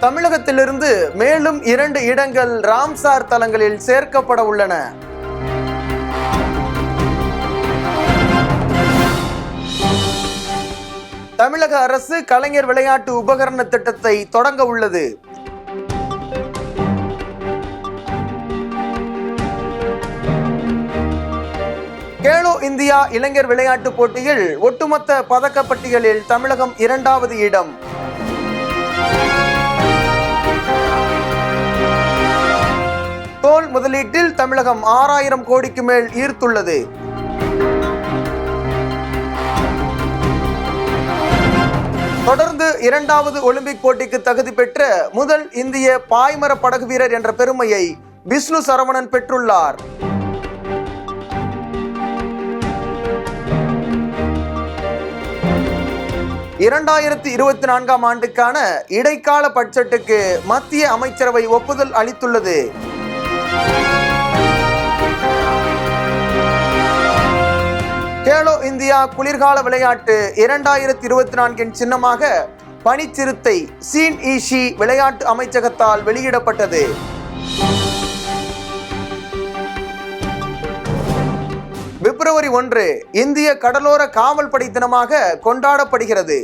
தமிழகத்திலிருந்து மேலும் 2 இடங்கள் ராம்சார் தலங்களில் சேர்க்கப்பட உள்ளன. தமிழக அரசு கலைஞர் விளையாட்டு உபகரண திட்டத்தை தொடங்க உள்ளது. கேலோ இந்தியா இளைஞர் விளையாட்டு போட்டியில் ஒட்டுமொத்த பதக்கப்பட்டியலில் தமிழகம் 2வது இடம். தோல் முதலீட்டில் தமிழகம் 6000 கோடிக்கு மேல் ஈர்த்துள்ளது. தொடர்ந்து 2வது ஒலிம்பிக் போட்டிக்கு தகுதி பெற்ற முதல் இந்திய பாய்மர படகு வீரர் என்ற பெருமையை விஷ்ணு சரவணன் பெற்றுள்ளார். ஆண்டுக்கான இடைக்கால பட்ஜெட்டுக்கு மத்திய அமைச்சரவை ஒப்புதல் அளித்துள்ளது. கேலோ இந்தியா குளிர்கால விளையாட்டு 2024 சின்னமாக பனிச்சிறுத்தை சீன் ஈஷி விளையாட்டு அமைச்சகத்தால் வெளியிடப்பட்டது. பிப்ரவரி 1 இந்திய கடலோர காவல் படை தினமாக கொண்டாடப்படுகிறது.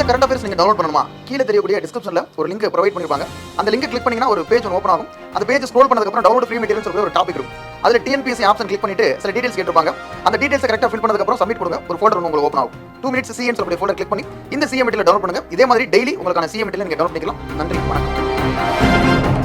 கரண்ட் அஃபேர்ஸ் நீங்க டவுன்லோட் பண்ணணுமா? கீழே தெரியக்கூடிய டிஸ்கிரிப்ஷன்ல ஒரு லிங்க் ப்ரொவைட் பண்ணிருப்பாங்க. அந்த லிங்க் கிளிக் பண்ணீங்கன்னா ஒரு பேஜ் ஓபன் ஆகும். அந்த பேஜ் ஸ்க்ரோல் பண்ணதுக்கு அப்புறம் டவுன்லோட் ஃப்ரீ மெட்டீரியல்ஸ் சொல்ற ஒரு டாபிக் இருக்கும். அதுல TNPSC ஆப்ஷன் கிளிக் பண்ணிட்டு சில டீடைல்ஸ் கேட்டிருப்பாங்க. அந்த டீடைல்ஸ் கரெக்ட்டா ஃபில் பண்ணதுக்கு அப்புறம் சப்மிட் கொடுங்க. ஒரு ஃபோல்டர் உங்களுக்கு ஓபன் ஆகும். 2 minutes CN சொல்ற ஃபோல்டர் கிளிக் பண்ணி இந்த CM மெட்டீரியல் டவுன்லோட் பண்ணுங்க. இதே மாதிரி டெய்லி உங்களுக்கான CM மெட்டீரியல் நீங்க டவுன்லோட் பண்ணிக்கலாம். நன்றி, வணக்கம்.